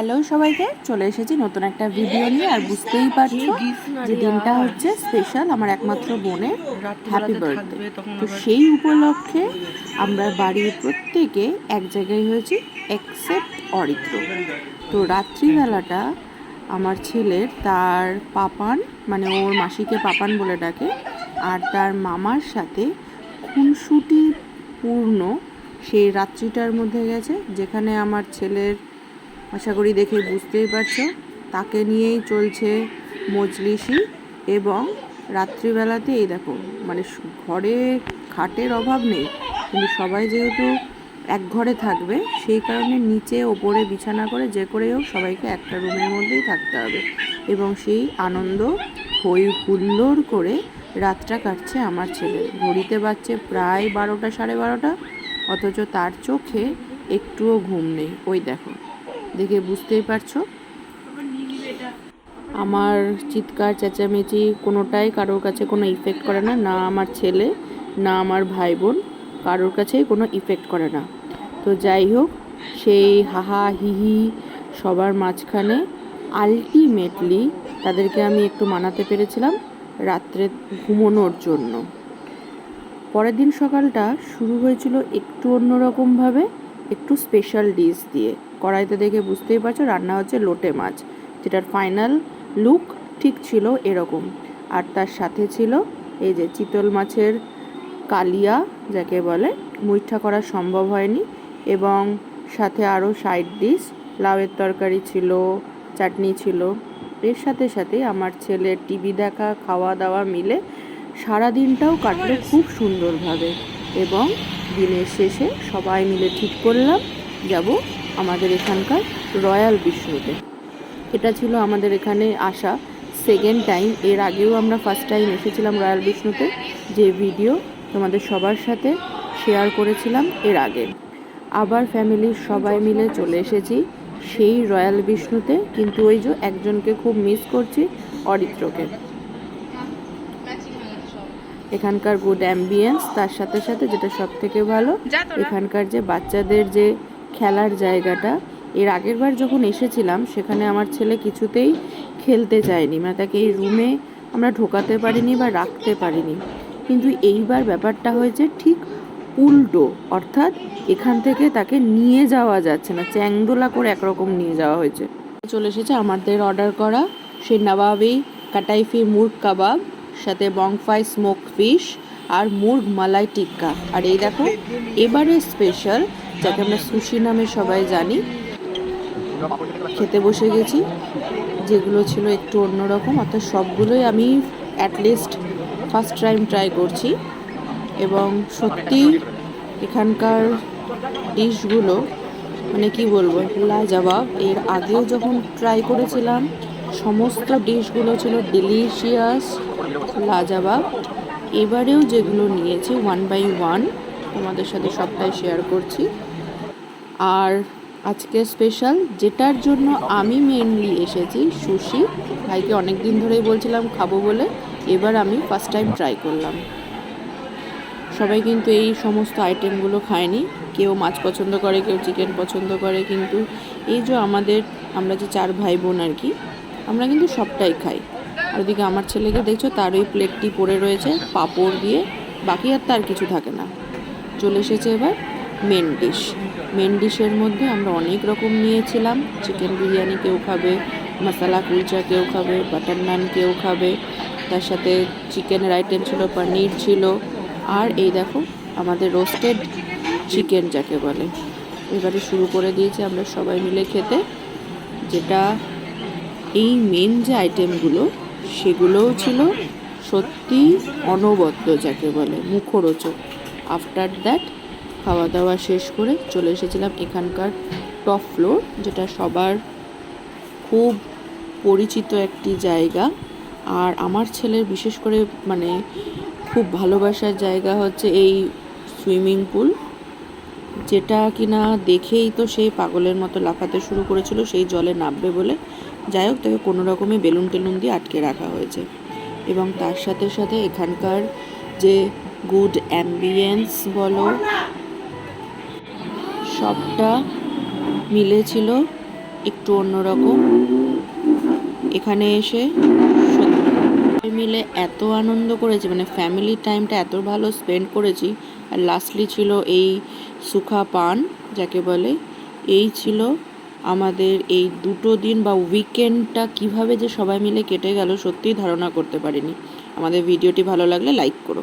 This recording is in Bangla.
হ্যালো সবাইকে, চলে এসেছি নতুন একটা ভিডিও নিয়ে। আর বুঝতেই পারছো যে দিনটা হচ্ছে স্পেশাল, আমার একমাত্র বোনের হ্যাপি বার্থডে। তো সেই উপলক্ষে আমরা বাড়ির প্রত্যেকে এক জায়গায় হয়েছি এক্সেপ্ট অরিত্র। তো রাত্রিবেলাটা আমার ছেলের তার পাপান, মানে ওর মাসিকে পাপান বলে ডাকে, আর তার মামার সাথে খুনসুটি পূর্ণ সেই রাত্রিটার মধ্যে গেছে, যেখানে আমার ছেলের, আশা করি দেখে বুঝতেই পারছো, তাকে নিয়েই চলছে মজলিসি। এবং রাত্রিবেলাতে এই দেখো, মানে ঘরে খাটের অভাব নেই, কিন্তু সবাই যেহেতু এক ঘরে থাকবে সেই কারণে নিচে ওপরে বিছানা করে যে করে হোক সবাইকে একটা রুমের মধ্যেই থাকতে হবে। এবং সেই আনন্দ হই হুল্লোড় করে রাতটা কাটছে আমার ছেলে। ঘড়িতে বাজছে প্রায় 12টা সাড়ে 12টা, অথচ তার চোখে একটুও ঘুম নেই। ওই দেখো, দেখে বুঝতেই পারছো। আমার চিৎকার চেঁচামেচি কোনোটাই কারোর কাছে কোনো ইফেক্ট করে না, না আমার ছেলে না আমার ভাই বোন, কারোর কাছেই কোনো ইফেক্ট করে না। তো যাই হোক, সেই হাহা হিহি সবার মাঝখানে আলটিমেটলি তাদেরকে আমি একটু মানাতে পেরেছিলাম রাত্রে ঘুমোনোর জন্য। পরের দিন সকালটা শুরু হয়েছিল একটু অন্যরকমভাবে, একটু স্পেশাল ডিশ দিয়ে। কড়াইতে দেখে বুঝতেই পারছো রান্না হচ্ছে লোটে মাছ, যেটার ফাইনাল লুক ঠিক ছিল এরকম। আর তার সাথে ছিল এই যে চিতল মাছের কালিয়া, যাকে বলে, মুইঠা করা সম্ভব হয়নি। এবং সাথে আরও সাইড ডিশ, লাউয়ের তরকারি ছিল, চাটনি ছিল। এর সাথে সাথে আমার ছেলের টিভি দেখা, খাওয়া দাওয়া মিলে সারা দিনটাও কাটলো খুব সুন্দরভাবে। এবং দিনের শেষে সবাই মিলে ঠিক করলাম যাব আমাদের এখানকার রয়্যাল বিষ্ণুতে। এটা ছিল আমাদের এখানে আসা সেকেন্ড টাইম। এর আগেও আমরা ফার্স্ট টাইম এসেছিলাম রয়্যাল বিষ্ণুতে, যে ভিডিও তোমাদের সবার সাথে শেয়ার করেছিলাম এর আগে। আবার ফ্যামিলির সবাই মিলে চলে এসেছি সেই রয়্যাল বিষ্ণুতে, কিন্তু ওই যে একজনকে খুব মিস করছি, অরিত্রকে। এখানকার গুড অ্যাম্বিয়েন্স, তার সাথে সাথে যেটা সব থেকে ভালো, এখানকার যে বাচ্চাদের যে খেলার জায়গাটা। এর আগের বার যখন এসেছিলাম সেখানে আমার ছেলে কিছুতেই খেলতে চায়নি, মানে তাকে এই রুমে আমরা ঢোকাতে পারিনি বা রাখতে পারিনি। কিন্তু এইবার ব্যাপারটা হয়েছে ঠিক উল্টো, অর্থাৎ এখান থেকে তাকে নিয়ে যাওয়া যাচ্ছে না, চ্যাংদোলা করে একরকম নিয়ে যাওয়া হয়েছে। চলে এসেছে আমাদের অর্ডার করা সেই নবাবি কাটাইফি মুর্গ কাবাব, সাথে বংফাই স্মোক ফিশ আর মুর্গ মালাই টিক্কা। আর এই দেখো এবারে স্পেশাল, যাকে আমরা সুশি নামে সবাই জানি, খেতে বসে গেছি। যেগুলো ছিল একটু অন্যরকম, অর্থাৎ সবগুলোই আমি অ্যাটলিস্ট ফার্স্ট টাইম ট্রাই করছি। এবং সত্যি এখানকার ডিশগুলো, মানে কি বলবো, লাজবাব। এর আগেও যখন ট্রাই করেছিলাম সমস্ত ডিশগুলো ছিল ডিলিশিয়াস, লাজবাব। এবারেও যেগুলো নিয়েছি 1 বাই 1 তোমাদের সাথে সবটাই শেয়ার করছি। আর আজকে স্পেশাল যেটার জন্য আমি মেনলি এসেছি, সুশি। ভাইকে অনেক দিন ধরেই বলছিলাম খাবো বলে, এবার আমি ফার্স্ট টাইম ট্রাই করলাম। সবাই কিন্তু এই সমস্ত আইটেমগুলো খায়নি, কেউ মাছ পছন্দ করে, কেউ চিকেন পছন্দ করে, কিন্তু এই যে আমরা যে 4 ভাই বোন আর কি, আমরা কিন্তু সবটাই খাই। আর ওদিকে আমার ছেলেকে দেখছো, তার ওই প্লেটটি পড়ে রয়েছে পাঁপড় দিয়ে, বাকি আর তার কিছু থাকে না। চলে এসেছে এবার মেন ডিশ। মেন ডিশের মধ্যে আমরা অনেক রকম নিয়েছিলাম। চিকেন বিরিয়ানি কেউ খাবে, মশলা কুলচা কেউ খাবে, বাটার নান কেউ খাবে, তার সাথে চিকেনের আইটেম ছিল, পনির ছিল, আর এই দেখো আমাদের রোস্টেড চিকেন যাকে বলে। এবারে শুরু করে দিয়েছি আমরা সবাই মিলে খেতে, যেটা এই মেন যে আইটেমগুলো সেগুলোও ছিল সত্যি অনবদ্য, যাকে বলে মুখরোচক। আফটার দ্যাট খাওয়া দাওয়া শেষ করে চলে এসেছিলাম এখানকার টপ ফ্লোর, যেটা সবার খুব পরিচিত একটি জায়গা। আর আমার ছেলের বিশেষ করে মানে খুব ভালোবাসার জায়গা হচ্ছে এই সুইমিং পুল, যেটা কিনা দেখেই তো সেই পাগলের মতো লাফাতে শুরু করেছিল সেই জলে নামবে বলে। যাই হোক, তাকে কোনো রকমে বেলুন টেলুন দিয়ে আটকে রাখা হয়েছে। এবং তার সাথে সাথে এখানকার যে গুড অ্যাম্বিয়েন্স বলো, সবটা মিলেছিল একটু অন্যরকম। এখানে এসে সবাই মিলে এত আনন্দ করেছি, মানে ফ্যামিলি টাইমটা এত ভালো স্পেন্ড করেছি। আর লাস্টলি ছিল এই সুখা পান যাকে বলে। এই ছিল আমাদের এই 2 দিন বা উইকেন্ডটা কিভাবে যে সবাই মিলে কেটে গেল সত্যিই ধারণা করতে পারিনি। আমাদের ভিডিওটি ভালো লাগলে লাইক করো।